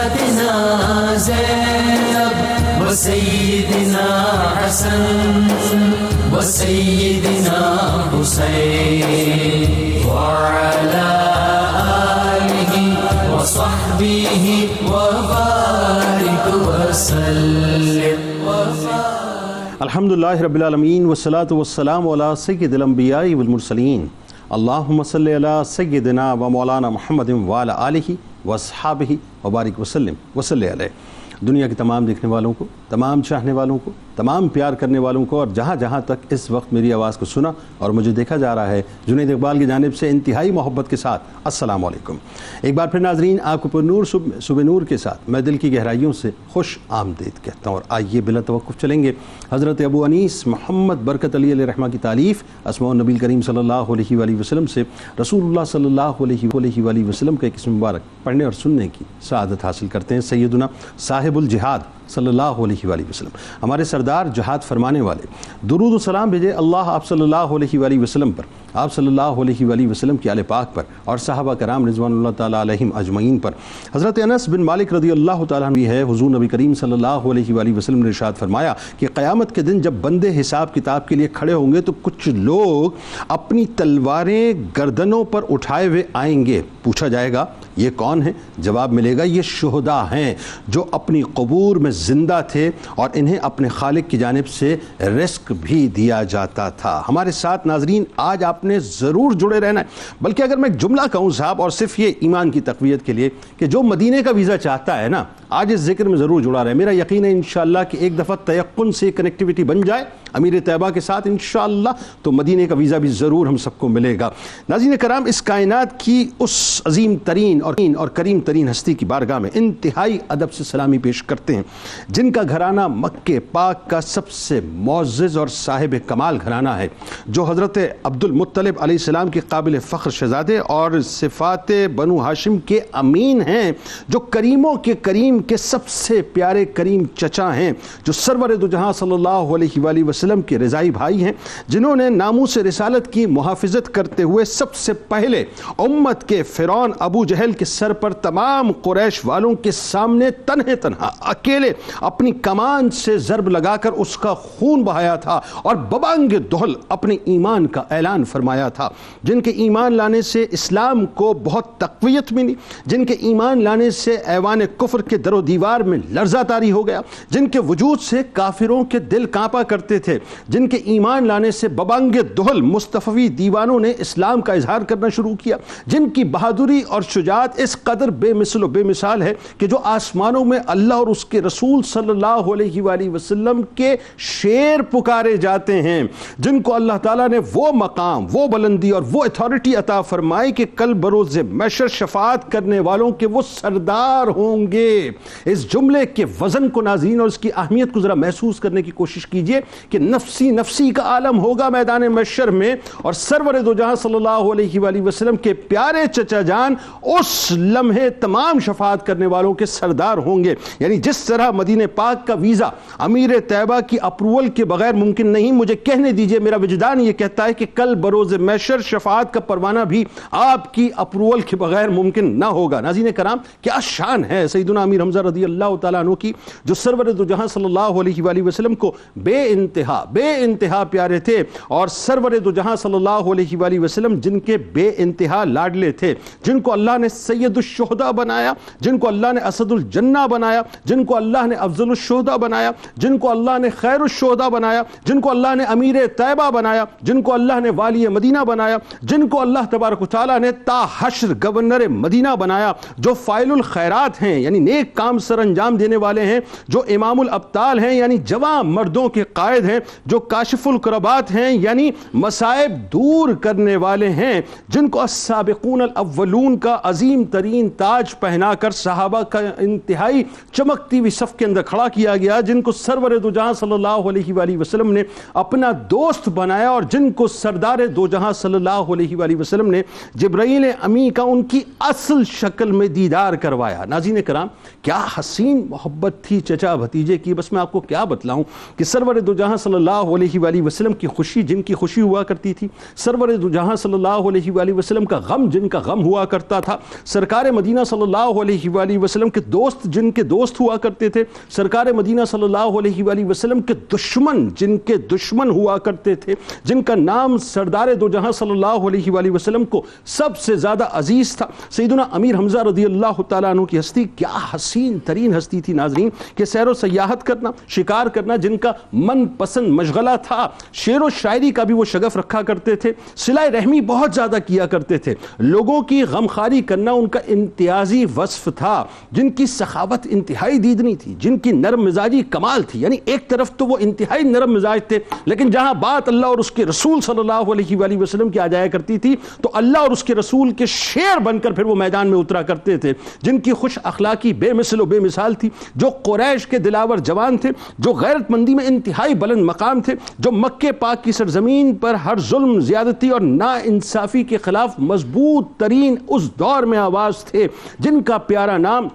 سیدنا زینب وسیدنا حسن وسیدنا حسین وعلى آلہ وصحبہ وبارک وسلم. الحمدللہ رب العالمین والصلاة والسلام علی سید الانبیاء والمرسلین. اللہم صلی علی سیدنا و مولانا محمد وعلی آلہ واصحابہ وبارک وسلم وصلی علیہ. دنیا کے تمام دیکھنے والوں کو، تمام چاہنے والوں کو، تمام پیار کرنے والوں کو، اور جہاں جہاں تک اس وقت میری آواز کو سنا اور مجھے دیکھا جا رہا ہے، جنید اقبال کی جانب سے انتہائی محبت کے ساتھ السلام علیکم. ایک بار پھر ناظرین، آپ کو پر نور صبح نور کے ساتھ میں دل کی گہرائیوں سے خوش آمدید کہتا ہوں. اور آئیے بلا توقف چلیں گے حضرت ابو انیس محمد برکت علی علیہ رحمہ کی تالیف اسماء النبی کریم صلی اللہ علیہ وآلہ وسلم سے رسول اللہ صلی اللہ علیہ وآلہ وسلم کا ایک اسم مبارک پڑھنے اور سننے کی سعادت حاصل کرتے ہیں. سیدنا صاحب الجہاد صلی اللہ علیہ وآلہ وسلم، ہمارے سردار جہاد فرمانے والے، درود و سلام بھیجے اللہ آپ صلی اللہ علیہ وآلہ وسلم پر، آپ صلی اللہ علیہ وآلہ وسلم کی آل پاک پر اور صحابہ کرام رضوان اللہ تعالیٰ علیہم اجمعین پر. حضرت انس بن مالک رضی اللہ تعالیٰ عنہ ہے، حضور نبی کریم صلی اللہ علیہ وآلہ وسلم نے ارشاد فرمایا کہ قیامت کے دن جب بندے حساب کتاب کے لیے کھڑے ہوں گے تو کچھ لوگ اپنی تلواریں گردنوں پر اٹھائے ہوئے آئیں گے. پوچھا جائے گا یہ کون ہیں؟ جواب ملے گا یہ شہداء ہیں جو اپنی قبور میں زندہ تھے اور انہیں اپنے خالق کی جانب سے رزق بھی دیا جاتا تھا. ہمارے ساتھ ناظرین آج آپ نے ضرور جڑے رہنا ہے. بلکہ اگر میں ایک جملہ کہوں صاحب، اور صرف یہ ایمان کی تقویت کے لیے، کہ جو مدینے کا ویزا چاہتا ہے نا، آج اس ذکر میں ضرور جڑا رہے. میرا یقین ہے انشاءاللہ کہ ایک دفعہ تیقن سے کنیکٹیویٹی بن جائے امیر طیبہ کے ساتھ انشاءاللہ، تو مدینے کا ویزا بھی ضرور ہم سب کو ملے گا. ناظرین کرام، اس کائنات کی اس عظیم ترین اور کریم ترین ہستی کی بارگاہ میں انتہائی ادب سے سلامی پیش کرتے ہیں، جن کا گھرانہ مکہ پاک کا سب سے معزز اور صاحب کمال گھرانہ ہے، جو حضرت عبد المطلب علیہ السلام کے قابل فخر شہزادے اور صفات بنو ہاشم کے امین ہیں، جو کریموں کے کریم کے سب سے پیارے کریم چچا ہیں، جو سرور دو جہاں صلی اللہ علیہ وآلہ وسلم کے رضائی بھائی ہیں، جنہوں نے ناموس رسالت کی محافظت کرتے ہوئے سب سے پہلے امت کے فرعون ابو جہل کے سر پر تمام قریش والوں کے سامنے تنہا اکیلے اپنی کمان سے ضرب لگا کر اس کا خون بہایا تھا اور ببانگ دہل اپنے ایمان کا اعلان فرمایا تھا، جن کے ایمان لانے سے اسلام کو بہت تقویت ملی، جن کے ایمان لانے سے ایوان کفر کے در و دیوار میں لرزہ طاری ہو گیا، جن کے وجود سے کافروں کے دل کانپا کرتے تھے، جن کے ایمان لانے سے ببانگ دہل مصطفی دیوانوں نے اسلام کا اظہار کرنا شروع کیا، جن کی بہادری اور شجاعت اس قدر بے مثل و بے مثال ہے کہ جو آسمانوں میں اللہ اور اس کے رسول صلی اللہ علیہ وآلہ وسلم کے شیر پکارے جاتے ہیں، جن کو اللہ تعالیٰ نے وہ مقام، وہ بلندی اور وہ اتھارٹی عطا فرمائی کہ کل بروز محشر شفاعت کرنے والوں کے وہ سردار ہوں گے. اس جملے کے وزن کو ناظرین اور اس کی اہمیت کو ذرا محسوس کرنے کی کوشش کیجئے کہ نفسی نفسی کا عالم ہوگا میدان محشر میں، اور سرور دو جہاں صلی اللہ علیہ وآلہ وسلم کے پیارے چچا جان اس لمحے تمام شفاعت کرنے والوں کے سردار ہوں گے. یعنی جس طرح مدینہ پاک کا ویزا امیر طیبہ کی اپروول کے بغیر ممکن نہیں، مجھے کہنے دیجئے میرا وجدان یہ کہتا ہے کہ کل بروز محشر شفاعت کا پروانہ بھی آپ کی اپروول کے بغیر ممکن نہ ہوگا. ناظرین کرام، کیا شان ہے سیدنا امیر حمزہ رضی اللہ تعالیٰ عنہ کی، جو سرور دو جہاں صلی اللہ علیہ وآلہ وسلم کو بے انتہا پیارے تھے، اور سرور دو جہاں صلی اللہ علیہ وآلہ وسلم جن کے بے انتہا لاڈلے تھے، جن کو اللہ نے سید الشہداء بنایا، جن کو اللہ نے اسد الجنہ بنایا، جن کو اللہ نے افضل الشہداء بنایا، جن کو اللہ نے خیر الشہداء بنایا، جن کو اللہ نے امیر طیبہ بنایا، جن کو اللہ نے والی مدینہ بنایا، جن کو اللہ تبارک و تعالیٰ نے تا حشر گورنر مدینہ بنایا، جو فاعل الخیرات ہیں یعنی نیک کام سر انجام دینے والے ہیں، جو امام الابطال ہیں یعنی جوان مردوں کے قائد ہیں، جو کاشف الکربات ہیں یعنی مصائب دور کرنے والے ہیں، جن کو السابقون الاولون کا عظیم ترین تاج پہنا کر صحابہ کا انتہائی چمکتی ہوئی صف کے اندر کھڑا کیا گیا، جن کو سرور دو جہاں صلی اللہ علیہ وآلہ وسلم نے اپنا دوست بنایا، اور جن کو سردار دو جہاں صلی اللہ علیہ وآلہ وسلم نے جبرائیل امی کا ان کی اصل شکل میں دیدار کروایا. ناظرین کرام، کیا حسین محبت تھی چچا بھتیجے کی. بس میں آپ کو کیا بتلاؤں کہ سرور دو جہاں صلی اللہ علیہ وآلہ وسلم کی خوشی جن کی خوشی ہوا کرتی تھی، سرور دو جہاں صلی اللہ علیہ وآلہ وسلم کا غم جن کا غم ہوا کرتا تھا، سرکار مدینہ صلی اللہ علیہ وآلہ وسلم کے دوست جن کے دوست ہوا کرتے تھے، سرکار مدینہ صلی اللہ علیہ وآلہ وسلم کے دشمن جن کے دشمن ہوا کرتے تھے، جن کا نام سردار دو جہاں صلی اللہ علیہ وآلہ وسلم کو سب سے زیادہ عزیز تھا، سیدنا امیر حمزہ رضی اللہ تعالیٰ عنہ کی ہستی کیا حسین ترین ہستی تھی ناظرین، کہ سیر و سیاحت کرنا، شکار کرنا جن کا من پسند مشغلہ تھا، شعر و شاعری کا بھی وہ شغف رکھا کرتے تھے، صلہ رحمی بہت زیادہ کیا کرتے تھے، لوگوں کی غمخواری کرنا ان کا امتیازی وصف تھا، جن کی سخاوت انتہائی دیدنی تھی، جن کی نرم مزاجی کمال تھی، یعنی ایک طرف تو وہ انتہائی نرم مزاج تھے، لیکن جہاں بات اللہ اور اس کے رسول صلی اللہ علیہ وآلہ وسلم کی آ جایا کرتی تھی تو اللہ اور اس کے رسول کے شعر بن کر پھر وہ میدان میں اترا کرتے تھے، جن کی خوش اخلاقی بے مثل و بے مثال تھی، جو قریش کے دلاور جوان تھے، جو غیرت مندی میں انتہائی بلند مقام تھے، جو مکہ پاک کی سرزمین پر ہر ظلم، زیادتی اور ناانصافی کے خلاف مضبوط ترین اس دور میں آواز تھے، جن کا پیارا نام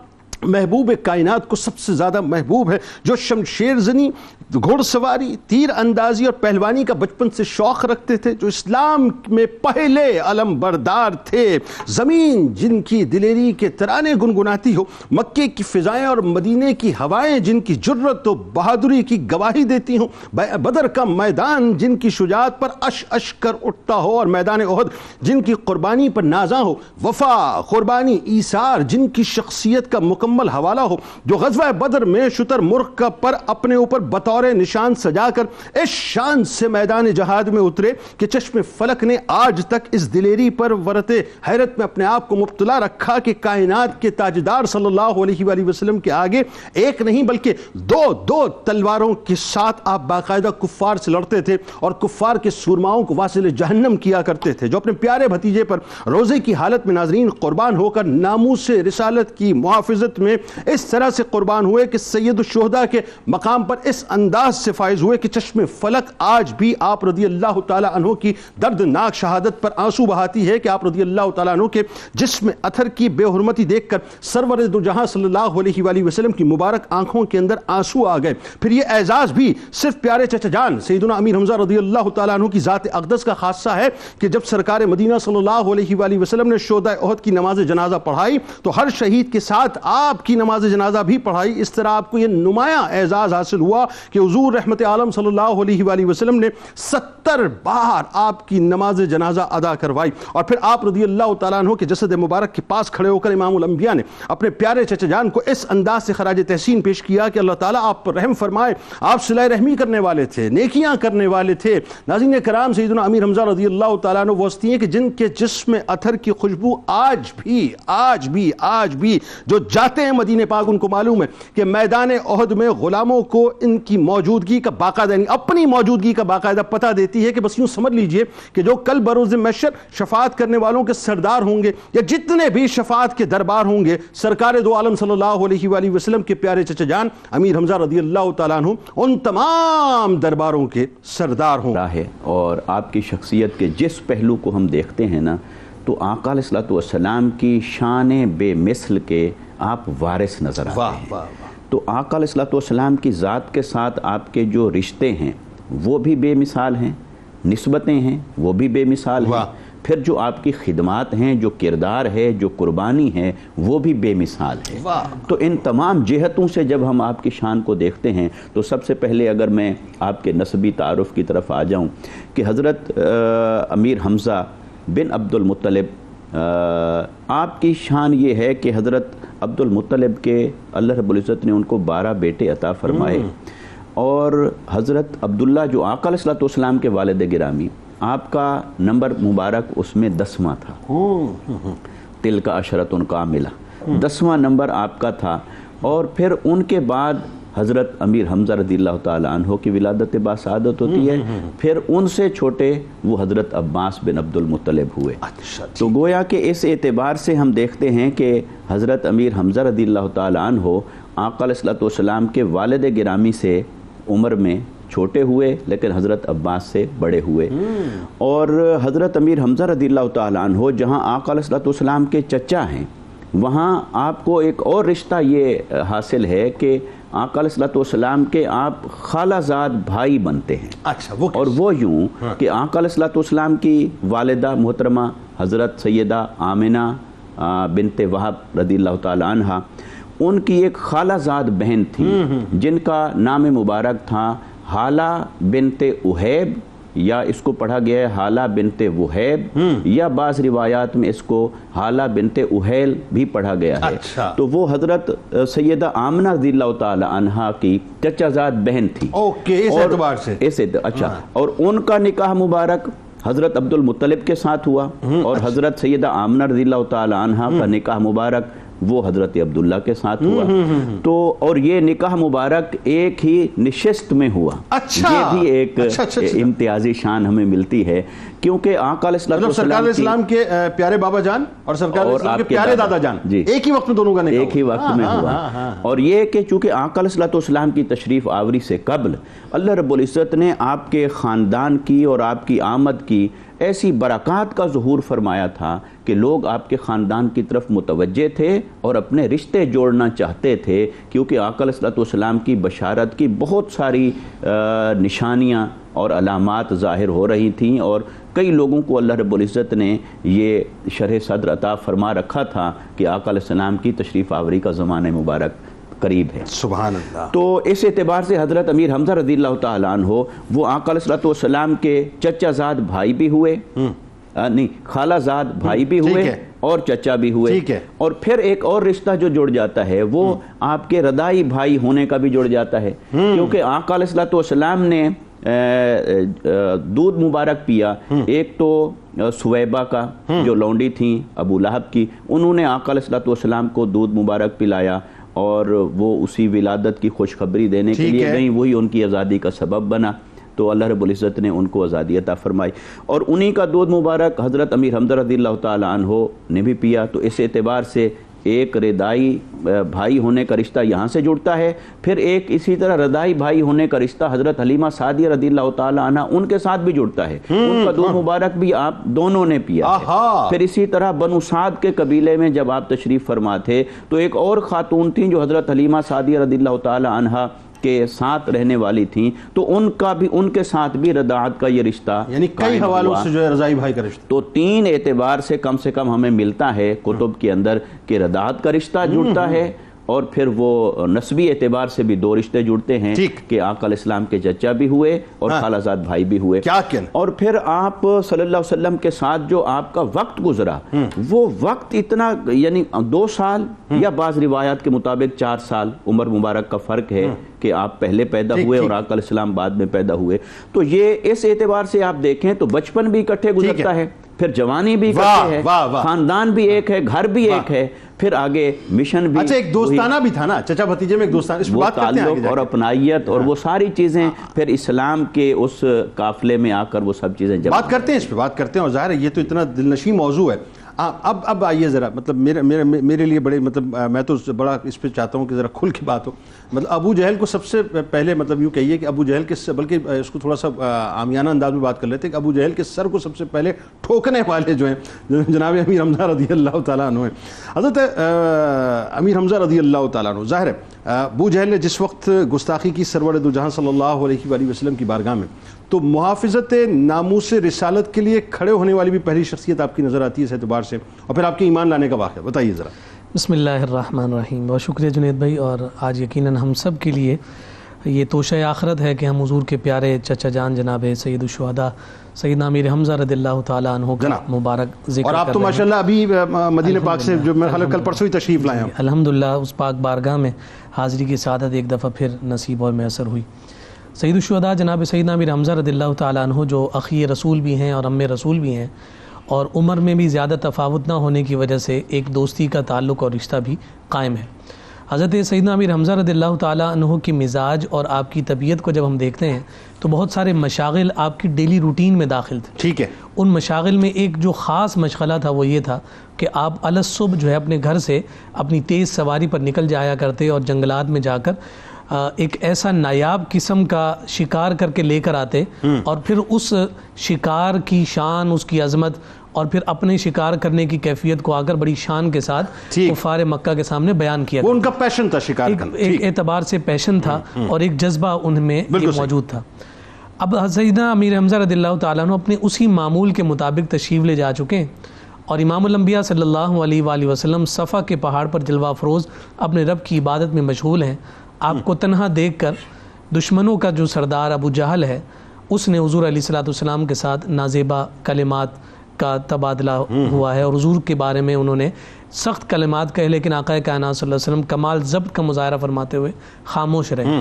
محبوب کائنات کو سب سے زیادہ محبوب ہے، جو شمشیر زنی، گھوڑ سواری، تیر اندازی اور پہلوانی کا بچپن سے شوق رکھتے تھے، جو اسلام میں پہلے علم بردار تھے، زمین جن کی دلیری کے ترانے گنگناتی ہو، مکے کی فضائیں اور مدینے کی ہوائیں جن کی جرت و بہادری کی گواہی دیتی ہوں، بدر کا میدان جن کی شجاعت پر اش اش کر اٹھتا ہو، اور میدان احد جن کی قربانی پر نازاں ہو، وفا، قربانی، ایثار جن کی شخصیت کا مکمل حوالہ ہو، جو غزوہ بدر میں شتر مرغ پر اپنے اوپر بطور نشان سجا کر اس شان سے میدان جہاد میں اترے کہ چشم فلک نے آج تک اس دلیری پر ورط حیرت میں اپنے آپ کو مبتلا رکھا کہ کائنات کے تاجدار صلی اللہ علیہ وآلہ وسلم کے آگے ایک نہیں بلکہ دو تلواروں کے ساتھ آپ باقاعدہ کفار سے لڑتے تھے اور کفار کے سورماؤں کو واصل جہنم کیا کرتے تھے، جو اپنے پیارے بھتیجے پر روزے کی حالت میں ناظرین قربان ہو کر ناموس رسالت کی محافظت میں اس طرح سے قربان ہوئے کہ سید الشہداء کے مقام پر اس انداز سے فائز ہوئے کہ چشم فلک آج بھی آپ رضی اللہ تعالیٰ عنہ کی دردناک شہادت پر آنسو بہاتی ہے کہ آپ رضی اللہ تعالیٰ عنہ کے جسم اثر کی بے حرمتی دیکھ کر سرور دو جہاں صلی اللہ علیہ وآلہ وسلم کی مبارک آنکھوں کے اندر آنسو آ گئے۔ پھر یہ اعزاز بھی صرف پیارے چچا جان سیدنا امیر حمزہ رضی اللہ تعالیٰ عنہ کی ذات اقدس کا خاصہ ہے کہ جب سرکار مدینہ صلی اللہ علیہ وآلہ وسلم نے شہداء احد کی نماز جنازہ پڑھائی تو ہر شہید کے ساتھ آپ کی نماز جنازہ بھی پڑھائی۔ اس طرح آپ کو یہ نمایاں اعزاز حاصل ہوا کہ حضور رحمت عالم صلی اللہ علیہ وآلہ وسلم نے 70 بار آپ کی نماز جنازہ ادا کروائی، اور پھر آپ رضی اللہ تعالیٰ عنہ کے جسد مبارک کے پاس کھڑے ہو کر امام الانبیاء نے اپنے پیارے چچا جان کو اس انداز سے خراج تحسین پیش کیا کہ اللہ تعالیٰ آپ پر رحم فرمائے، آپ صلہ رحمی کرنے والے تھے، نیکیاں کرنے والے تھے۔ ناظرین کرام، سیدنا امیر حمزہ رضی اللہ تعالیٰ عنہ وہ ہستی ہیں کہ جن کے جسم اثر کی خوشبو آج بھی جو جاتے ہیں مدینہ پاک ان کو معلوم ہے کہ میدان احد میں غلاموں کو ان کی موجودگی کا باقاعدہ یعنی اپنی موجودگی کا باقاعدہ پتہ دیتی ہے کہ بس یوں سمجھ لیجئے کہ جو کل بروز محشر شفاعت کرنے والوں کے سردار ہوں گے یا جتنے بھی شفاعت کے دربار ہوں گے، سرکار دو عالم صلی اللہ علیہ وآلہ وسلم کے پیارے چچا جان امیر حمزہ رضی اللہ تعالیٰ عنہ ان تمام درباروں کے سردار ہوں گے۔ اور آپ کی شخصیت کے جس پہلو کو ہم دیکھتے ہیں نا تو آقا علیہ الصلوۃ والسلام کی شان بے مثل کے آپ وارث نظر آتے ہیں۔ تو آقا علیہ الصلوۃ والسلام کی ذات کے ساتھ آپ کے جو رشتے ہیں وہ بھی بے مثال ہیں، نسبتیں ہیں وہ بھی بے مثال ہیں، پھر جو آپ کی خدمات ہیں، جو کردار ہے، جو قربانی ہے وہ بھی بے مثال ہے۔ تو ان تمام جہتوں سے جب ہم آپ کی شان کو دیکھتے ہیں تو سب سے پہلے اگر میں آپ کے نسبی تعارف کی طرف آ جاؤں کہ حضرت امیر حمزہ بن عبد المطلب، آپ کی شان یہ ہے کہ حضرت عبد المطلب کے اللہ رب العزت نے ان کو 12 بیٹے عطا فرمائے، اور حضرت عبداللہ جو آقا علیہ الصلوۃ والسلام کے والد گرامی، آپ کا نمبر مبارک اس میں 10واں تھا، تلک عشرۃ کاملہ، 10واں نمبر آپ کا تھا۔ اور پھر ان کے بعد حضرت امیر حمزہ رضی اللہ تعالیٰ عنہ کی ولادت باسعادت ہوتی ہے، پھر ان سے چھوٹے وہ حضرت عباس بن عبد المطلب ہوئے۔ تو گویا کہ اس اعتبار سے ہم دیکھتے ہیں کہ حضرت امیر حمزہ رضی اللہ تعالیٰ عنہ آقا علیہ الصلوۃ والسلام کے والد گرامی سے عمر میں چھوٹے ہوئے لیکن حضرت عباس سے بڑے ہوئے، اور حضرت امیر حمزہ رضی اللہ تعالیٰ عنہ جہاں آقا علیہ الصلوۃ والسلام کے چچا ہیں وہاں آپ کو ایک اور رشتہ یہ حاصل ہے کہ آقا علیہ الصلوۃ والسلام کے آپ خالہ زاد بھائی بنتے ہیں۔ اور وہ یوں کہ آقا علیہ الصلوۃ والسلام کی والدہ محترمہ حضرت سیدہ آمنہ بنت وہب رضی اللہ تعالیٰ عنہ، ان کی ایک خالہ زاد بہن تھی جن کا نام مبارک تھا حالہ بنت احیب، یا اس کو پڑھا گیا ہے حالہ بنت وہیب، یا بعض روایات میں اس کو حالہ بنت احیل بھی پڑھا گیا ہے۔ تو وہ حضرت سیدہ آمنہ رضی اللہ تعالی عنہا کی چچا زاد بہن تھی۔ اس اعتبار سے اچھا، اور ان کا نکاح مبارک حضرت عبد المطلب کے ساتھ ہوا، اور حضرت سیدہ آمنہ رضی اللہ تعالی عنہا کا نکاح مبارک وہ حضرت عبداللہ کے ساتھ ہوا۔ تو اور یہ نکاح مبارک ایک ہی نشست میں ہوا۔ یہ بھی ایک امتیازی شان ہمیں ملتی ہے، کیونکہ آقا علیہ سرکار اسلام کے پیارے بابا جان اور سرکار اسلام کے پیارے دادا جان ایک ہی وقت میں دونوں کا نکاح ایک ہی وقت میں ہوا۔ اور یہ کہ چونکہ آقا علیہ السلام کی تشریف آوری سے قبل اللہ رب العزت نے آپ کے خاندان کی اور آپ کی آمد کی ایسی برکات کا ظہور فرمایا تھا کہ لوگ آپ کے خاندان کی طرف متوجہ تھے اور اپنے رشتے جوڑنا چاہتے تھے، کیونکہ آقا علیہ السلام کی بشارت کی بہت ساری نشانیاں اور علامات ظاہر ہو رہی تھیں، اور کئی لوگوں کو اللہ رب العزت نے یہ شرح صدر عطا فرما رکھا تھا کہ آقا علیہ السلام کی تشریف آوری کا زمانہ مبارک قریب ہے۔ سبحان اللہ۔ تو اس اعتبار سے حضرت امیر حمزہ رضی اللہ تعالیٰ عنہ وہ آقا علیہ السلام کے چچا زاد بھائی بھی ہوئے، نہیں خالہ زاد بھائی بھی ہوئے اور چچا بھی ہوئے، اور پھر ایک اور رشتہ جو جڑ جاتا ہے وہ آپ کے رضائی بھائی ہونے کا بھی جڑ جاتا ہے، کیونکہ آقا علیہ السلام نے دودھ مبارک پیا، ایک تو سویبہ کا جو لونڈی تھیں ابو لہب کی، انہوں نے آقا علیہ السلام کو دودھ مبارک پلایا، اور وہ اسی ولادت کی خوشخبری دینے کے لیے گئیں، وہی ان کی آزادی کا سبب بنا، تو اللہ رب العزت نے ان کو آزادی عطا فرمائی، اور انہی کا دودھ مبارک حضرت امیر حمزہ رضی اللہ تعالی عنہ نے بھی پیا۔ تو اس اعتبار سے ایک رضائی بھائی ہونے کا رشتہ یہاں سے جڑتا ہے، پھر ایک اسی طرح رضائی بھائی ہونے کا رشتہ حضرت حلیمہ سعدیہ رضی اللہ تعالی عنہ ان کے ساتھ بھی جڑتا ہے، ان کا دودھ مبارک بھی آپ دونوں نے پیا ہے۔ پھر اسی طرح بنو سعد کے قبیلے میں جب آپ تشریف فرما تھے تو ایک اور خاتون تھیں جو حضرت حلیمہ سعدیہ رضی اللہ تعالی عنہ کے ساتھ رہنے والی تھیں، تو ان کا بھی ان کے ساتھ بھی رضاعت کا یہ رشتہ، یعنی کئی حوالوں سے جو ہے رضائی بھائی کا رشتہ، تو تین اعتبار سے کم ہمیں ملتا ہے کتب کے اندر کہ رضاعت کا رشتہ جڑتا ہے، اور پھر وہ نسبی اعتبار سے بھی دو رشتے جڑتے ہیں کہ آقا علیہ السلام کے چچا بھی ہوئے اور خالہ زاد بھائی بھی ہوئے، اور پھر آپ صلی اللہ علیہ وسلم کے ساتھ جو آپ کا وقت گزرا وہ وقت اتنا، یعنی 2 سال یا بعض روایات کے مطابق 4 سال عمر مبارک کا فرق ہے کہ آپ پہلے پیدا ہوئے اور آقا علیہ السلام بعد میں پیدا ہوئے، تو یہ اس اعتبار سے آپ دیکھیں تو بچپن بھی اکٹھے گزرتا ہے، پھر جوانی بھی اکٹھے ہے، خاندان بھی ایک ہے، گھر بھی ایک ہے، پھر آگے مشن بھی، اچھا ایک دوستانہ بھی تھا نا چچا بھتیجے میں، ایک دوستانہ، اس پر بات کرتے ہیں تعلق اور اپنائیت اور وہ ساری چیزیں پھر اسلام کے اس قافلے میں آ کر وہ سب چیزیں جب بات کرتے ہیں، اس پہ بات کرتے ہیں، اور ظاہر ہے یہ تو اتنا دلنشین موضوع ہے۔ اب آئیے ذرا، مطلب میرے لیے بڑے، مطلب میں تو بڑا اس پہ چاہتا ہوں کہ ذرا کھل کے بات ہو۔ مطلب ابو جہل کو سب سے پہلے، مطلب یوں کہیے کہ ابو جہل کے، بلکہ اس کو تھوڑا سا عامیانہ انداز میں بات کر لیتے ہیں کہ ابو جہل کے سر کو سب سے پہلے ٹھوکنے والے جو ہیں جناب امیر حمزہ رضی اللہ تعالیٰ عنہ ہیں۔ حضرت امیر حمزہ رضی اللہ تعالیٰ عنہ، ظاہر ہے ابو جہل نے جس وقت گستاخی کی سرور دو جہاں صلی اللہ علیہ وآلہ وسلم کی بارگاہ میں، تو محافظت ناموس رسالت کے لیے کھڑے ہونے والی بھی پہلی شخصیت آپ کی نظر آتی ہے اس اعتبار سے، اور پھر آپ کے ایمان لانے کا واقعہ بتائیے ذرا۔ بسم اللہ الرحمن الرحیم۔ بہت شکریہ جنید بھائی، اور آج یقیناً ہم سب کے لیے یہ توشہ آخرت ہے کہ ہم حضور کے پیارے چچا جان جناب سید الشہداء سیدنا امیر حمزہ رضی اللہ تعالیٰ عنہ کا مبارک ذکر، اور آپ تو ماشاءاللہ ابھی مدینہ پاک سے جو میرے خیال کل پرسوں ہی تشریف لائے ہیں، الحمدللہ اس پاک بارگاہ میں حاضری کی سعادت ایک دفعہ پھر نصیب اور میسر ہوئی۔ سید الشہداء جناب سیدنا امیر حمزہ رضی اللہ تعالیٰ عنہ جو اخی رسول بھی ہیں اور ام رسول بھی ہیں، اور عمر میں بھی زیادہ تفاوت نہ ہونے کی وجہ سے ایک دوستی کا تعلق اور رشتہ بھی قائم ہے۔ حضرت سیدنا امیر حمزہ رضی اللہ تعالیٰ عنہ کی مزاج اور آپ کی طبیعت کو جب ہم دیکھتے ہیں تو بہت سارے مشاغل آپ کی ڈیلی روٹین میں داخل تھے۔ ٹھیک ہے، ان مشاغل میں ایک جو خاص مشغلہ تھا وہ یہ تھا کہ آپ الصبح جو ہے اپنے گھر سے اپنی تیز سواری پر نکل جایا کرتے اور جنگلات میں جا کر ایک ایسا نایاب قسم کا شکار کر کے لے کر آتے، اور پھر اس شکار کی شان، اس کی عظمت، اور پھر اپنے شکار کرنے کی کیفیت کو آ کر بڑی شان کے ساتھ کفار مکہ کے سامنے بیان کیا۔ وہ ان کا پیشن تھا، شکار کرنا، ایک اعتبار سے پیشن تھا اور ایک جذبہ ان میں موجود تھا۔ اب سیدنا امیر حمزہ رضی اللہ تعالیٰ عنہ اپنے اسی معمول کے مطابق تشریف لے جا چکے ہیں، اور امام الانبیاء صلی اللہ علیہ وآلہ وسلم صفا کے پہاڑ پر جلوہ افروز اپنے رب کی عبادت میں مشغول ہیں. آپ کو تنہا دیکھ کر دشمنوں کا جو سردار ابو جہل ہے اس نے حضور علیہ الصلوۃ والسلام کے ساتھ نازیبا کلمات کا تبادلہ ہوا ہے اور حضور کے بارے میں انہوں نے سخت کلمات کہے، لیکن آقا کائنات صلی اللہ علیہ وسلم کمال ضبط کا مظاہرہ فرماتے ہوئے خاموش رہے.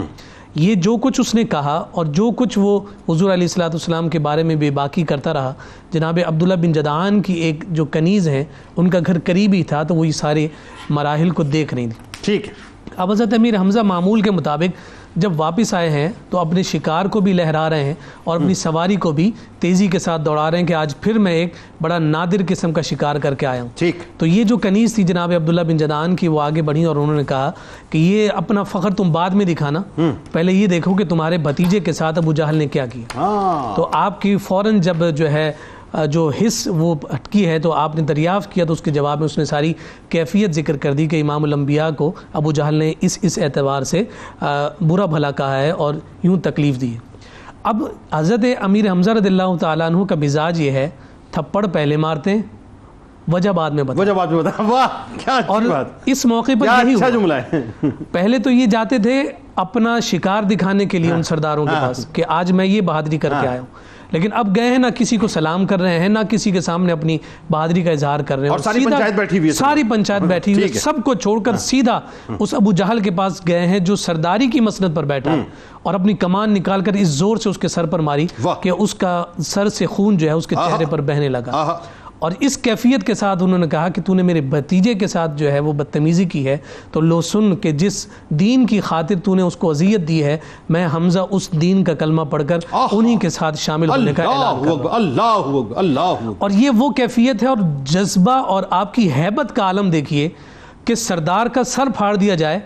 یہ جو کچھ اس نے کہا اور جو کچھ وہ حضور علیہ الصلوۃ والسلام کے بارے میں بے باکی کرتا رہا، جناب عبداللہ بن جدعان کی ایک جو کنیز ہیں ان کا گھر قریب ہی تھا، تو وہ یہ سارے مراحل کو دیکھ رہی تھی. ٹھیک ہے. اب حضرت امیر حمزہ معمول کے مطابق جب واپس آئے ہیں تو اپنے شکار کو بھی لہرا رہے ہیں اور اپنی سواری کو بھی تیزی کے ساتھ دوڑا رہے ہیں کہ آج پھر میں ایک بڑا نادر قسم کا شکار کر کے آیا ہوں. ٹھیک. تو یہ جو کنیز تھی جناب عبداللہ بن جدعان کی، وہ آگے بڑھی اور انہوں نے کہا کہ یہ اپنا فخر تم بعد میں دکھانا، پہلے یہ دیکھو کہ تمہارے بھتیجے کے ساتھ ابو جہل نے کیا کیا. تو آپ کی فوراً جب جو ہے جو حص وہ ہٹکی ہے تو آپ نے دریافت کیا، تو اس کے جواب میں اس نے ساری کیفیت ذکر کر دی کہ امام الانبیاء کو ابو جہل نے اس اعتبار سے برا بھلا کہا ہے اور یوں تکلیف دی ہے. اب حضرت امیر حمزہ رضی اللہ تعالیٰ عنہ کا مزاج یہ ہے، تھپڑ پہلے مارتے ہیں، وجہ بعد میں بتا. واہ کیا اور بات. اس موقع پر یہی اچھا ہوا. جملہ ہے. پہلے تو یہ جاتے تھے اپنا شکار دکھانے کے لیے ان سرداروں کے پاس کہ آج میں یہ بہادری کر کے آیا ہوں، لیکن اب گئے ہیں نہ کسی کو سلام کر رہے ہیں، نہ کسی کے سامنے اپنی بہادری کا اظہار کر رہے ہیں، اور ساری پنچایت بیٹھی ہوئی ہے، ساری پنچایت بیٹھی ہوئی ہے، سب کو چھوڑ کر سیدھا اس ابو جہل کے پاس گئے ہیں جو سرداری کی مسند پر بیٹھا اور اپنی کمان نکال کر اس زور سے اس کے سر پر ماری کہ اس کا سر سے خون جو ہے اس کے چہرے پر بہنے لگا. اور اس کیفیت کے ساتھ انہوں نے کہا کہ تو نے میرے بھتیجے کے ساتھ جو ہے وہ بدتمیزی کی ہے، تو لو سن کہ جس دین کی خاطر تو نے اس کو اذیت دی ہے، میں حمزہ اس دین کا کلمہ پڑھ کر انہی کے ساتھ شامل ہونے کا اعلان کر رہا ہوں. اللہ. اور یہ وہ کیفیت ہے اور جذبہ اور آپ کی ہیبت کا عالم دیکھیے کہ سردار کا سر پھاڑ دیا جائے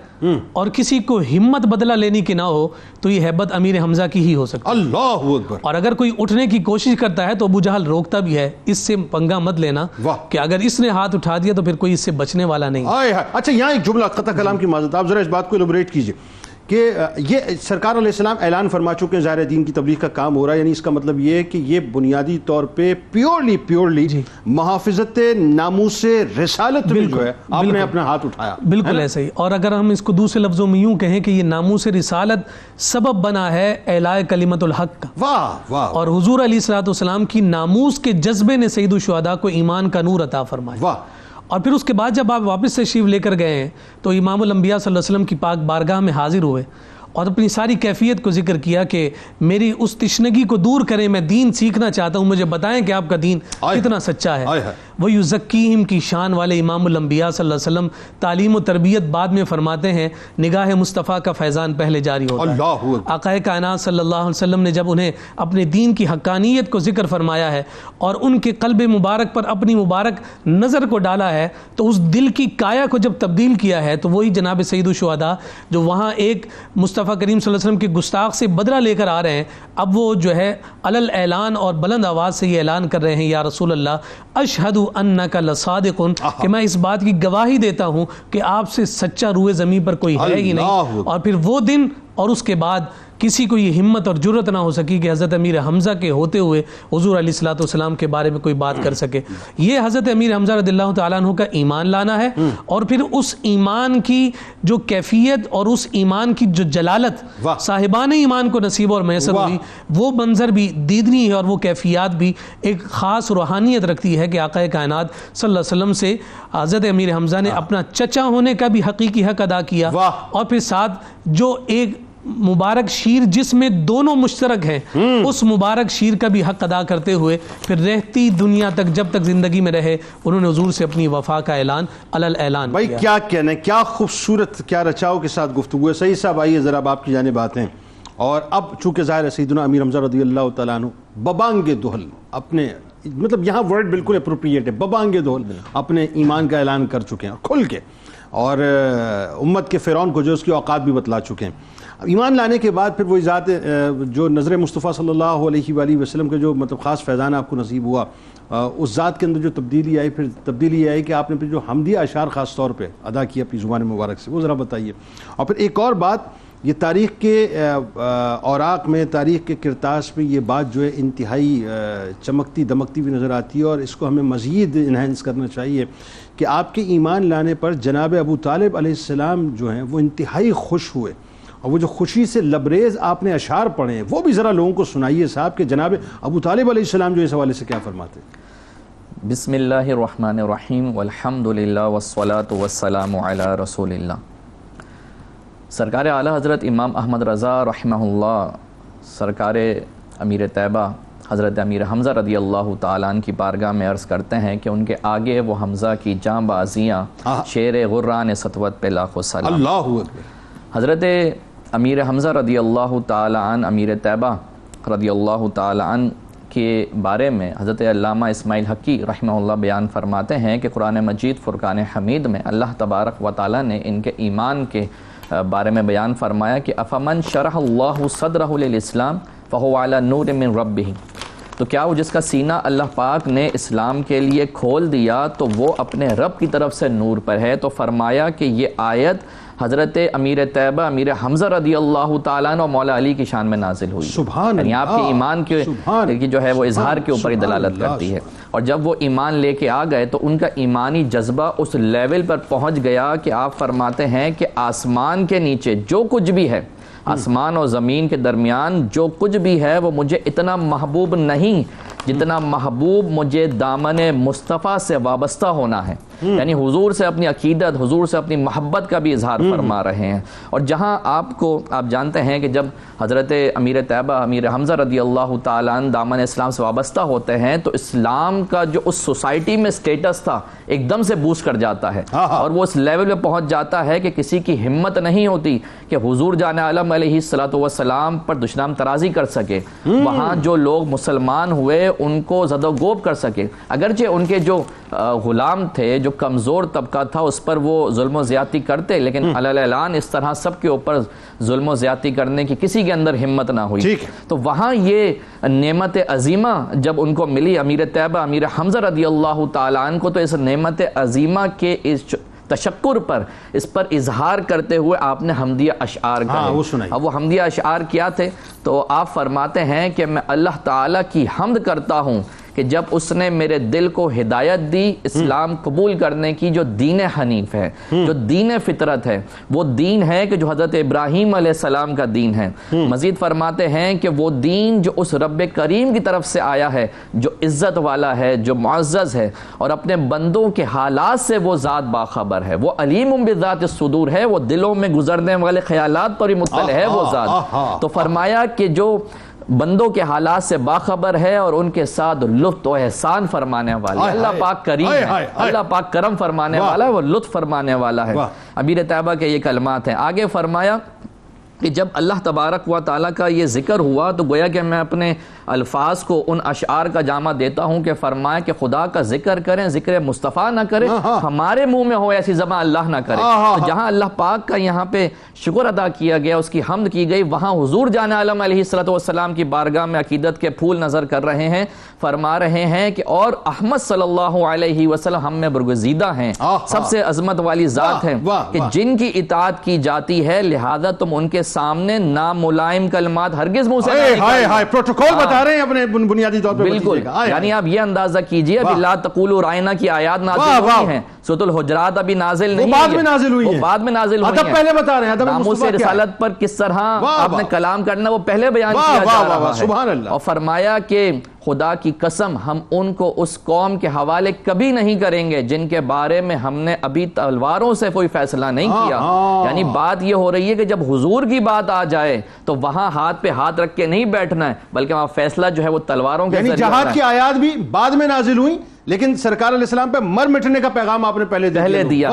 اور کسی کو ہمت بدلہ لینے کی نہ ہو، تو یہ ہیبت امیر حمزہ کی ہی ہو سکتی ہے. اللہ اکبر. اور اگر کوئی اٹھنے کی کوشش کرتا ہے تو ابو جہل روکتا بھی ہے، اس سے پنگا مت لینا کہ اگر اس نے ہاتھ اٹھا دیا تو پھر کوئی اس سے بچنے والا نہیں. اچھا یہاں ایک جملہ قطع کلام کی معذرت، آپ ذرا اس بات کو ایلوبریٹ کیجئے کہ یہ سرکار علیہ السلام اعلان فرما چکے ہیں ظاہر دین کی تبلیغ کا کام ہو رہا ہے، یعنی اس کا مطلب یہ ہے کہ یہ بنیادی طور پہ پیورلی محافظت ناموس رسالت میں جو ہے آپ نے اپنا ہاتھ اٹھایا. بالکل ایسے ہی. اور اگر ہم اس کو دوسرے لفظوں میں یوں کہیں کہ یہ ناموس رسالت سبب بنا ہے اعلاء کلمت الحق کا. واہ واہ. اور حضور علیہ الصلوۃ والسلام کی ناموس کے جذبے نے سید الشہداء کو ایمان کا نور عطا فرمایا. واہ. اور پھر اس کے بعد جب آپ واپس سے تشریف لے کر گئے ہیں تو امام الانبیاء صلی اللہ علیہ وسلم کی پاک بارگاہ میں حاضر ہوئے اور اپنی ساری کیفیت کو ذکر کیا کہ میری اس تشنگی کو دور کریں، میں دین سیکھنا چاہتا ہوں، مجھے بتائیں کہ آپ کا دین کتنا سچا ہے. وہ یزکیہم کی شان والے امام الانبیاء صلی اللہ علیہ وسلم تعلیم و تربیت بعد میں فرماتے ہیں، نگاہ مصطفیٰ کا فیضان پہلے جاری ہوتا ہے. آقا کائنات صلی اللہ علیہ وسلم نے جب انہیں اپنے دین کی حقانیت کو ذکر فرمایا ہے اور ان کے قلب مبارک پر اپنی مبارک نظر کو ڈالا ہے، تو اس دل کی کایا کو جب تبدیل کیا ہے تو وہی جناب سید الشہداء جو وہاں ایک مصطفیٰ کریم صلی اللہ علیہ وسلم کے گستاخ سے بدلہ لے کر آ رہے ہیں، اب وہ جو ہے علل اعلان اور بلند آواز سے یہ اعلان کر رہے ہیں، یا رسول اللہ اشہد انک لصادق، کہ میں اس بات کی گواہی دیتا ہوں کہ آپ سے سچا روئے زمین پر کوئی ہے ہی نہیں. اور پھر وہ دن اور اس کے بعد کسی کو یہ ہمت اور جرت نہ ہو سکی کہ حضرت امیر حمزہ کے ہوتے ہوئے حضور علیہ الصلوۃ والسلام کے بارے میں کوئی بات کر سکے. یہ حضرت امیر حمزہ رضی اللہ تعالیٰ عنہ کا ایمان لانا ہے، اور پھر اس ایمان کی جو کیفیت اور اس ایمان کی جو جلالت صاحبان ایمان کو نصیب اور میسر ہوئی، وہ منظر بھی دیدنی ہے اور وہ کیفیات بھی ایک خاص روحانیت رکھتی ہے کہ آقا کائنات صلی اللہ علیہ وسلم سے حضرت امیر حمزہ نے اپنا چچا ہونے کا بھی حقیقی حق ادا کیا، اور پھر ساتھ جو ایک مبارک شیر جس میں دونوں مشترک ہیں اس مبارک شیر کا بھی حق ادا کرتے ہوئے پھر رہتی دنیا تک جب تک زندگی میں رہے انہوں نے حضور سے اپنی وفا کا اعلان علل اعلان بھائی کیا کہنا ہے، کیا خوبصورت، کیا رچاؤ کے ساتھ گفتگو ہے. سعید صاحب آئیے ذرا آپ کی جانب آتے ہیں. اور اب چونکہ ظاہر ہے سیدنا امیر حمزہ رضی اللہ تعالیٰ عنہ ببانگ دہل اپنے، مطلب یہاں ورڈ بالکل اپروپریٹ ہے، ببانگ دہل اپنے ایمان کا اعلان کر چکے ہیں کھل کے، اور امت کے فرعون کو جو اس کی اوقات بھی بتلا چکے ہیں. ایمان لانے کے بعد پھر وہی ذات جو نظر مصطفیٰ صلی اللہ علیہ وآلہ وسلم کے جو مطلب خاص فیضان آپ کو نصیب ہوا، اس ذات کے اندر جو تبدیلی آئی، پھر تبدیلی آئی کہ آپ نے پھر جو حمدیہ اشعار خاص طور پہ ادا کیا اپنی زبان مبارک سے، وہ ذرا بتائیے. اور پھر ایک اور بات یہ تاریخ کے اوراق میں، تاریخ کے کرتاس میں یہ بات جو ہے انتہائی چمکتی دمکتی بھی نظر آتی ہے، اور اس کو ہمیں مزید انہینس کرنا چاہیے کہ آپ کے ایمان لانے پر جناب ابو طالب علیہ السلام جو ہیں وہ انتہائی خوش ہوئے، اور وہ جو خوشی سے لبریز آپ نے اشعار پڑھے ہیں وہ بھی ذرا لوگوں کو سنائیے صاحب کہ جناب ابو طالب علیہ السلام جو اس حوالے سے کیا فرماتے ہیں۔ بسم اللہ الرحمن الرحیم والحمد للہ والصلاة والسلام علی رسول اللہ۔ سرکار اعلیٰ حضرت امام احمد رضا رحمہ اللہ، سرکار امیر طیبہ حضرت امیر حمزہ رضی اللہ تعالیٰ عنہ کی بارگاہ میں عرض کرتے ہیں کہ ان کے آگے وہ حمزہ کی جاں بازیاں شیر غران سطوت پہ لاکھوں سلام۔ اللہ اکبر۔ حضرت امیر حمزہ رضی اللہ تعالیٰ عنہ امیر طیبہ رضی اللہ تعالیٰ عنہ کے بارے میں حضرت علامہ اسماعیل حقی رحمہ اللہ بیان فرماتے ہیں کہ قرآن مجید فرقان حمید میں اللہ تبارک و تعالیٰ نے ان کے ایمان کے بارے میں بیان فرمایا کہ افمن شرح اللہ صدرہ للاسلام فہو علی نور من ربہ، تو کیا وہ جس کا سینہ اللہ پاک نے اسلام کے لیے کھول دیا تو وہ اپنے رب کی طرف سے نور پر ہے۔ تو فرمایا کہ یہ آیت حضرت امیر طیبہ امیر حمزہ رضی اللہ تعالیٰ عنہ اور مولا علی کی شان میں نازل ہوئی، یعنی آپ کے ایمان کی جو ہے وہ اظہار کے اوپر ہی دلالت کرتی ہے۔ اور جب وہ ایمان لے کے آ گئے تو ان کا ایمانی جذبہ اس لیول پر پہنچ گیا کہ آپ فرماتے ہیں کہ آسمان کے نیچے جو کچھ بھی ہے، آسمان اور زمین کے درمیان جو کچھ بھی ہے وہ مجھے اتنا محبوب نہیں جتنا محبوب مجھے دامن مصطفیٰ سے وابستہ ہونا ہے، یعنی حضور سے اپنی عقیدت، حضور سے اپنی محبت کا بھی اظہار فرما رہے ہیں۔ اور جہاں آپ جانتے ہیں کہ جب حضرت امیر طیبہ امیر حمزہ رضی اللہ تعالیٰ عنہ دامن اسلام سے وابستہ ہوتے ہیں تو اسلام کا جو اس سوسائٹی میں سٹیٹس تھا ایک دم سے بوسٹ کر جاتا ہے، اور وہ اس لیول پہ پہنچ جاتا ہے کہ کسی کی ہمت نہیں ہوتی کہ حضور جان عالم علیہ الصلوۃ والسلام پر دشنام ترازی کر سکے، وہاں جو لوگ مسلمان ہوئے ان کو زد و گوب کر سکے، اگرچہ ان کے جو غلام تھے، جو کمزور طبقہ تھا، اس پر وہ ظلم و زیادتی کرتے، لیکن علی الاعلان اس طرح سب کے اوپر ظلم و زیادتی کرنے کی کسی کے اندر ہمت نہ ہوئی۔ تو وہاں یہ نعمت عظیمہ جب ان کو ملی امیر طیبہ امیر حمزہ رضی اللہ تعالیٰ عنہ کو، تو اس نعمت عظیمہ کے اس تشکر پر، اس پر اظہار کرتے ہوئے آپ نے حمدیہ اشعار کہے۔ اب وہ حمدیہ اشعار کیا تھے؟ تو آپ فرماتے ہیں کہ میں اللہ تعالیٰ کی حمد کرتا ہوں کہ جب اس نے میرے دل کو ہدایت دی اسلام قبول کرنے کی، جو دین حنیف ہے، جو دین فطرت ہے، وہ دین ہے کہ جو حضرت ابراہیم علیہ السلام کا دین ہے۔ مزید فرماتے ہیں کہ وہ دین جو اس رب کریم کی طرف سے آیا ہے، جو عزت والا ہے، جو معزز ہے، اور اپنے بندوں کے حالات سے وہ ذات باخبر ہے، وہ علیم بذات الصدور ہے، وہ دلوں میں گزرنے والے خیالات پر ہی مطلع ہے وہ ذات۔ تو فرمایا کہ جو بندوں کے حالات سے باخبر ہے اور ان کے ساتھ لطف و احسان فرمانے والا ہے، اللہ پاک کریم ہے، اللہ پاک کرم فرمانے والا ہے، وہ لطف فرمانے والا ہے۔ امیر طیبہ کے یہ کلمات ہیں۔ آگے فرمایا کہ جب اللہ تبارک و تعالیٰ کا یہ ذکر ہوا تو گویا کہ میں اپنے الفاظ کو ان اشعار کا جامع دیتا ہوں کہ فرمایا کہ خدا کا ذکر کریں، ذکر مصطفیٰ نہ کریں، ہمارے منہ میں ہو ایسی زبان اللہ نہ کرے۔ تو جہاں اللہ پاک کا یہاں پہ شکر ادا کیا گیا، اس کی حمد کی گئی، وہاں حضور جان عالم علیہ الصلوۃ والسلام کی بارگاہ میں عقیدت کے پھول نظر کر رہے ہیں، فرما رہے ہیں کہ اور احمد صلی اللہ علیہ وسلم ہم میں برگزیدہ ہیں، سب سے عظمت والی ذات ہیں کہ جن کی اطاعت کی جاتی ہے، لہذا تم ان کے سامنے ناملائم کلمات ہرگز منہ سے نہیں نکالنا۔ پروٹوکول بتا رہے ہیں اپنے بنیادی طور پر، بالکل، یعنی آپ یہ اندازہ کیجئے ابھی لا تقولوا رائنا کی آیات نازل ہوئی ہیں، سورۃ الحجرات ابھی نازل نہیں، بعد میں نازل ہوئی ہیں، وہ بعد میں نازل ہوئی ہیں۔ پہلے بتا رہے ہیں ناموس رسالت پر کس طرح آپ نے کلام کرنا وہ پہلے بیان کیا جا رہا ہے۔ سبحان اللہ۔ اور فرمایا کہ خدا کی قسم ہم ان کو اس قوم کے حوالے کبھی نہیں کریں گے جن کے بارے میں ہم نے ابھی تلواروں سے کوئی فیصلہ نہیں کیا۔ یعنی بات یہ ہو رہی ہے کہ جب حضور کی بات آ جائے تو وہاں ہاتھ پہ ہاتھ رکھ کے نہیں بیٹھنا ہے، بلکہ وہاں فیصلہ جو ہے وہ تلواروں کے ذریعے جہاد کی آیات بھی بعد میں نازل ہوئی، لیکن سرکار علیہ السلام پہ مر مٹنے کا پیغام آپ نے پہلے دیا۔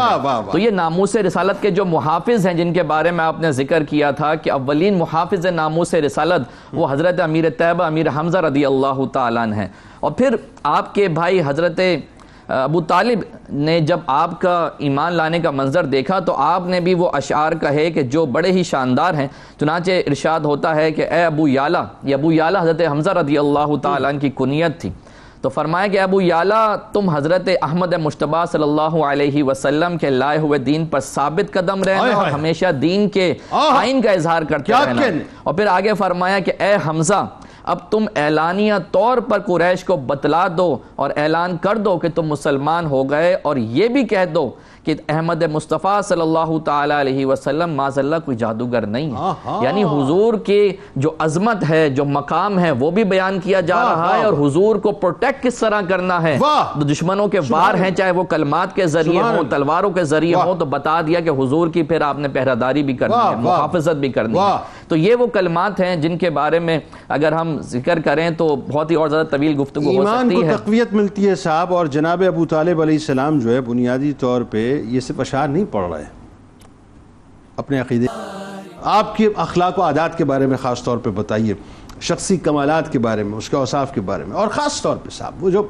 تو یہ ناموس رسالت کے جو محافظ ہیں جن کے بارے میں آپ نے ذکر کیا تھا کہ اولین محافظ ناموس رسالت وہ حضرت امیر طیبہ امیر حمزہ رضی اللہ تعالیٰ عنہ ہیں۔ اور پھر آپ کے بھائی حضرت ابو طالب نے جب آپ کا ایمان لانے کا منظر دیکھا تو آپ نے بھی وہ اشعار کہے کہ جو بڑے ہی شاندار ہیں۔ چنانچہ ارشاد ہوتا ہے کہ اے ابو یالا، یہ ابو یالا حضرت حمزہ رضی اللہ تعالیٰ عنہ کی کنیت تھی۔ تو فرمایا کہ ابو یعلا تم حضرت احمد مجتبیٰ صلی اللہ علیہ وسلم کے لائے ہوئے دین پر ثابت قدم رہنا اور ہمیشہ دین کے آئین کا اظہار کرتے رہنا. اور پھر آگے فرمایا کہ اے حمزہ اب تم اعلانیہ طور پر قریش کو بتلا دو اور اعلان کر دو کہ تم مسلمان ہو گئے، اور یہ بھی کہہ دو کہ احمد مصطفیٰ صلی اللہ تعالیٰ علیہ وسلم معاذ اللہ کوئی جادوگر نہیں ہے. یعنی حضور کی جو عظمت ہے، جو مقام ہے، وہ بھی بیان کیا جا رہا ہے، اور حضور کو پروٹیکٹ کس طرح کرنا ہے. دشمنوں کے وار ہیں، چاہے وہ کلمات کے ذریعے ہوں، تلواروں کے ذریعے ہوں، تو بتا دیا کہ حضور کی پھر آپ نے پہراداری بھی کرنی ہے، محافظت بھی کرنی ہے. تو یہ وہ کلمات ہیں جن کے بارے میں اگر ہم ذکر کریں تو بہت ہی اور زیادہ طویل گفتگو ہو سکتی ہے. ایمان کو تقویت ملتی ہے صاحب. اور جناب ابو طالب علیہ السلام جو ہے بنیادی طور پہ یہ صرف اشعار نہیں پڑھ رہے اپنے عقیدے. آپ کے اخلاق و عادات کے بارے میں خاص طور پہ بتائیے، شخصی کمالات کے بارے میں، اس کے اوصاف کے بارے میں، اور خاص طور پہ صاحب وہ جو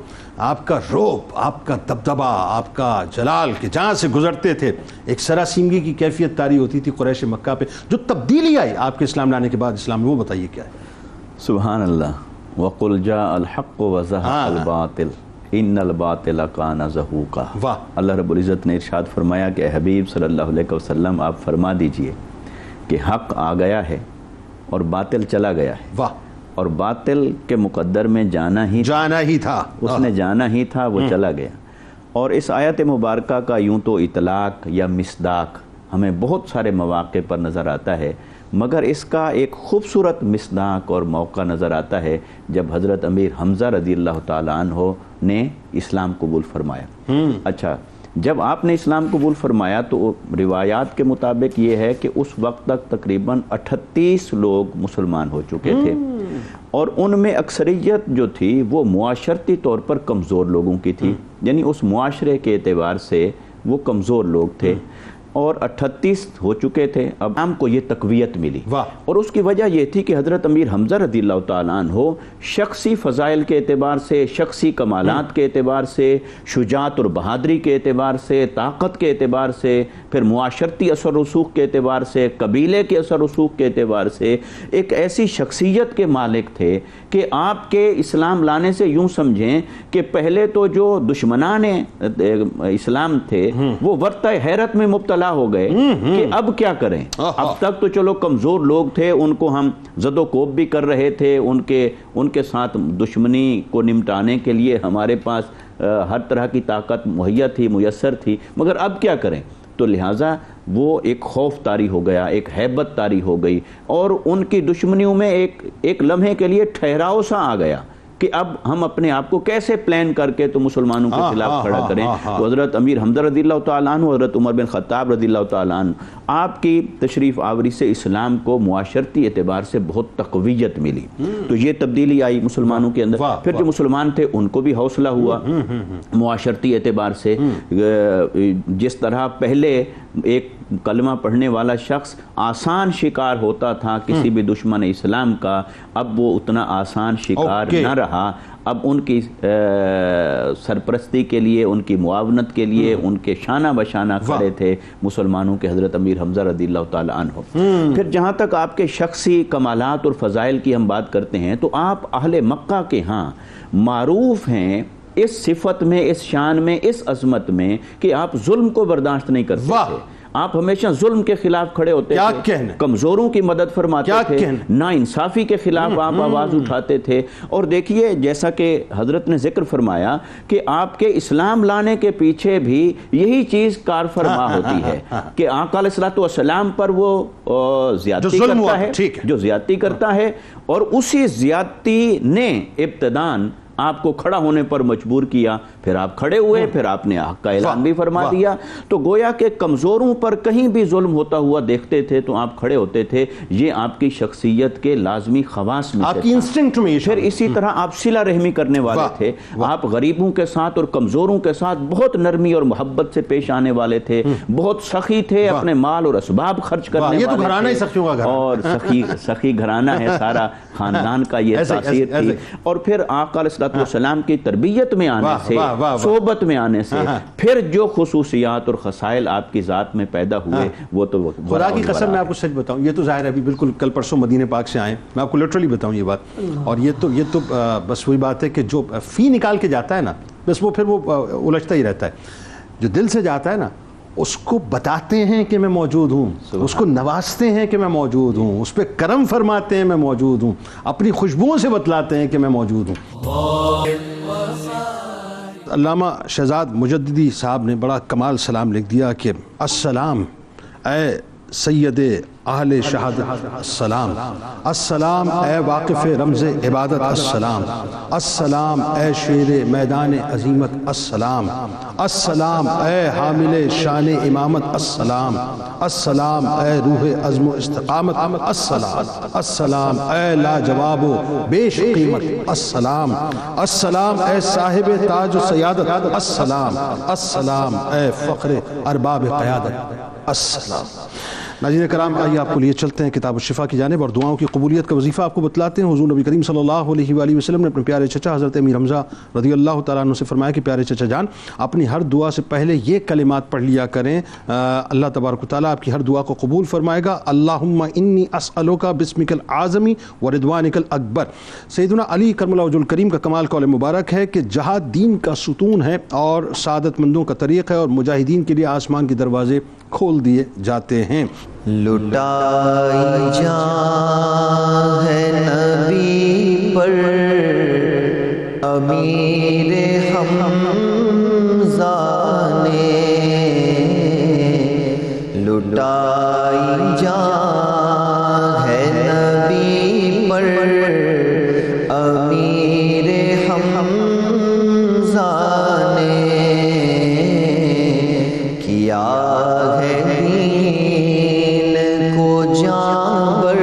آپ کا روب، آپ کا دبدبہ، آپ کا جلال کہ جہاں سے گزرتے تھے ایک سراسیمگی کی کیفیت طاری ہوتی تھی قریش مکہ پہ، جو تبدیلی آئی آپ کے اسلام لانے کے بعد اسلام میں، وہ بتائیے کیا ہے. سبحان اللہ. وَقُلْ جَاءَ الْحَقُّ وَزَهَقَ الْبَاطِلُ إِنَّ الْبَاطِلَ كَانَ زَهُوقًا. واہ. اللہ رب العزت نے ارشاد فرمایا کہ حبیب صلی اللہ علیہ وسلم آپ فرما دیجئے کہ حق آ گیا ہے اور باطل چلا گیا ہے. واہ. اور باطل کے مقدر میں جانا ہی تھا، اس نے جانا ہی تھا، وہ چلا گیا. اور اس آیت مبارکہ کا یوں تو اطلاق یا مصداق ہمیں بہت سارے مواقع پر نظر آتا ہے، مگر اس کا ایک خوبصورت مصداق اور موقع نظر آتا ہے جب حضرت امیر حمزہ رضی اللہ تعالیٰ عنہ نے اسلام قبول فرمایا. اچھا، جب آپ نے اسلام قبول فرمایا تو روایات کے مطابق یہ ہے کہ اس وقت تک تقریباً 38 لوگ مسلمان ہو چکے تھے، اور ان میں اکثریت جو تھی وہ معاشرتی طور پر کمزور لوگوں کی تھی، یعنی اس معاشرے کے اعتبار سے وہ کمزور لوگ تھے، اور 38 ہو چکے تھے. اب ہم کو یہ تقویت ملی، اور اس کی وجہ یہ تھی کہ حضرت امیر حمزہ رضی اللہ تعالیٰ عنہ شخصی فضائل کے اعتبار سے، شخصی کمالات کے اعتبار سے، شجاعت اور بہادری کے اعتبار سے، طاقت کے اعتبار سے، پھر معاشرتی اثر رسوخ کے اعتبار سے، قبیلے کے اثر رسوخ کے اعتبار سے ایک ایسی شخصیت کے مالک تھے کہ آپ کے اسلام لانے سے یوں سمجھیں کہ پہلے تو جو دشمنان اسلام تھے وہ ورطہ حیرت میں مبتلا ہو گئے کہ اب کیا کریں. اب تک تو چلو کمزور لوگ تھے، ان کو ہم زد و کوب بھی کر رہے تھے، ان کے ساتھ دشمنی کو نمٹانے کے لیے ہمارے پاس ہر طرح کی طاقت مہیا تھی، میسر تھی، مگر اب کیا کریں. تو لہٰذا وہ ایک خوف طاری ہو گیا، ایک ہیبت طاری ہو گئی، اور ان کی دشمنیوں میں ایک لمحے کے لیے ٹھہراؤ سا آ گیا کہ اب ہم اپنے آپ کو کیسے پلان کر کے تو مسلمانوں کے خلاف کھڑا کریں. تو حضرت امیر حمزہ رضی اللہ تعالیٰ عنہ، حضرت عمر بن خطاب رضی اللہ تعالیٰ عنہ، آپ کی تشریف آوری سے اسلام کو معاشرتی اعتبار سے بہت تقویت ملی. تو یہ تبدیلی آئی مسلمانوں کے اندر. پھر جو مسلمان تھے ان کو بھی حوصلہ ہوا معاشرتی اعتبار سے. جس طرح پہلے ایک کلمہ پڑھنے والا شخص آسان شکار ہوتا تھا کسی بھی دشمن اسلام کا، اب وہ اتنا آسان شکار نہ رہا. اب ان کی سرپرستی کے لیے، ان کی معاونت کے لیے ان کے شانہ بشانہ کھڑے تھے مسلمانوں کے حضرت امیر حمزہ رضی اللہ تعالیٰ عنہ. پھر جہاں تک آپ کے شخصی کمالات اور فضائل کی ہم بات کرتے ہیں تو آپ اہل مکہ کے ہاں معروف ہیں اس صفت میں، اس شان میں، اس عظمت میں کہ آپ ظلم کو برداشت نہیں کرتے تھے. آپ ہمیشہ ظلم کے خلاف کھڑے ہوتے تھے، کمزوروں کی مدد فرماتے تھے، ناانصافی کے خلاف آپ آواز اٹھاتے تھے. اور دیکھیے جیسا کہ حضرت نے ذکر فرمایا کہ آپ کے اسلام لانے کے پیچھے بھی یہی چیز کار فرما ہوتی ہے کہ آقا علیہ الصلوۃ والسلام پر وہ زیادتی کرتا ہے، جو زیادتی کرتا ہے، اور اسی زیادتی نے ابتداً آپ کو کھڑا ہونے پر مجبور کیا. پھر آپ کھڑے ہوئے، پھر آپ نے حق کا اعلان بھی فرما دیا. تو گویا کہ کمزوروں پر کہیں بھی ظلم ہوتا ہوا دیکھتے تھے تو آپ کھڑے ہوتے تھے. یہ آپ کی شخصیت کے لازمی خواص میں سے تھا. پھر اسی طرح آپ صلہ رحمی کرنے والے تھے. آپ غریبوں کے ساتھ اور کمزوروں کے ساتھ بہت نرمی اور محبت سے پیش آنے والے تھے. بہت سخی تھے، اپنے مال اور اسباب خرچ کرنے والے تھے، اور سخی گھرانہ ہے سارا خاندان کا، یہ تاثیر تھی. اور پھر آقا علیہ والسلام کی تربیت میں آنے سے، صحبت میں آنے سے پھر جو خصوصیات اور خصائل آپ کی ذات میں پیدا ہوئے وہ تو خدا کی قسم میں آپ کو سچ بتاؤں، یہ تو ظاہر ہے ابھی بالکل کل پرسوں مدینہ پاک سے آئے، میں آپ کو لٹرلی بتاؤں یہ بات، اور یہ تو بس وہی بات ہے کہ جو فی نکال کے جاتا ہے نا بس وہ پھر وہ الجھتا ہی رہتا ہے، جو دل سے جاتا ہے نا اس کو بتاتے ہیں کہ میں موجود ہوں، اس کو نوازتے ہیں کہ میں موجود ہوں، اس پہ کرم فرماتے ہیں میں موجود ہوں، اپنی خوشبوؤں سے بتلاتے ہیں کہ میں موجود ہوں۔ علامہ شہزاد مجددی صاحب نے بڑا کمال سلام لکھ دیا کہ السلام اے سید اہل شہادت، السلام السلام اے واقف رمز عبادت، السلام السلام اے شیر میدان عظیمت، السلام السلام اے حامل شان امامت، السلام السلام اے روح عزم و استقامت، السلام السلام اے لاجواب و بیش قیمت، السلام السلام اے صاحب تاج و سیادت، السلام السلام اے فخر ارباب قیادت، السلام۔ ناظرین کرام، آئیے آپ کو لیے چلتے ہیں کتاب الشفا کی جانب اور دعاؤں کی قبولیت کا وظیفہ آپ کو بتلاتے ہیں۔ حضور نبی کریم صلی اللہ علیہ وآلہ وسلم نے اپنے پیارے چچا حضرت امیر حمزہ رضی اللہ تعالیٰ عنہ سے فرمایا کہ پیارے چچا جان، اپنی ہر دعا سے پہلے یہ کلمات پڑھ لیا کریں، اللہ تبارک و تعالیٰ آپ کی ہر دعا کو قبول فرمائے گا۔ اللہم انی اسألک باسمک العظم ورضوانک الاکبر۔ سیدنا علی کرم اللہ وجہ الکریم کا کمال قول مبارک ہے کہ جہاد دین کا ستون ہے اور سعادت مندوں کا طریق ہے اور مجاہدین کے لیے آسمان کے دروازے کھول دیے جاتے ہیں۔ لٹائی جان ہے نبی پر امیر حمزہ نے، لٹائی جان ہے نبی پر امیر حمزہ نے، کیا ہے دین کو جان بر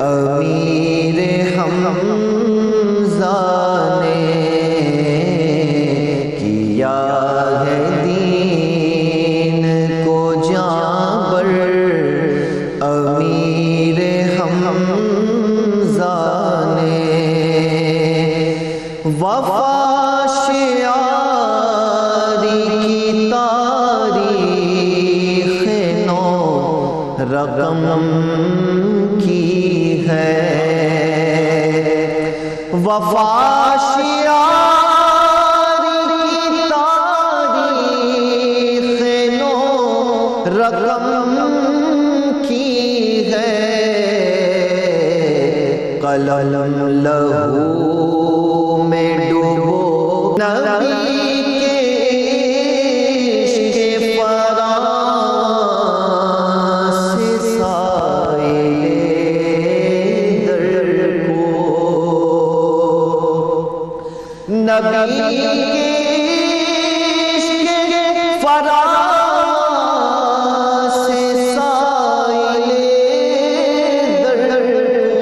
امیر حمزہ نے، کیا ہے دین کو جان بر امیر حمزہ نے، وفا رقم کی ہے، وفا شیاری کی تاریخ نو رقم کی ہے، قلم لہو میں ڈوبو نبی نبی کے عشق فراز سے سائل در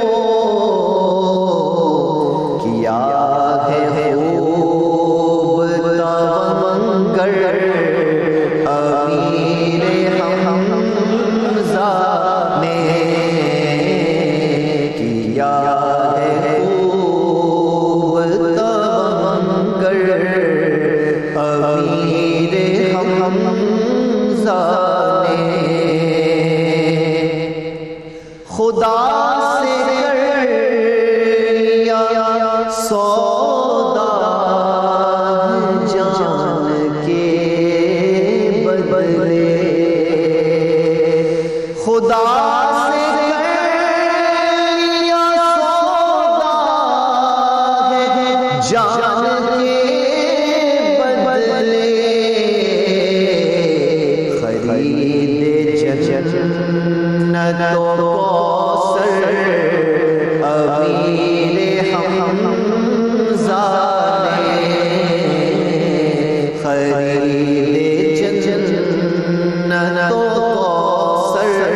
کو کیا ہے خوب توانگر امیر حمزہ نے، کیا ہے امیر حمزہ نے، خدا سے کر لیا سودا جان کے بدلے، خدا سے کر لیا سودا جان کے جنت و کوثر امیر حمزہ نے، خرید جنت و کوثر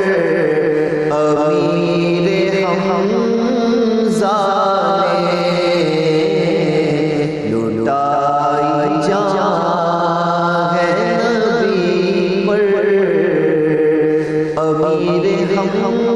امیر حمزہ نے، لٹائی جان ہے نبی پر امیر حمزہ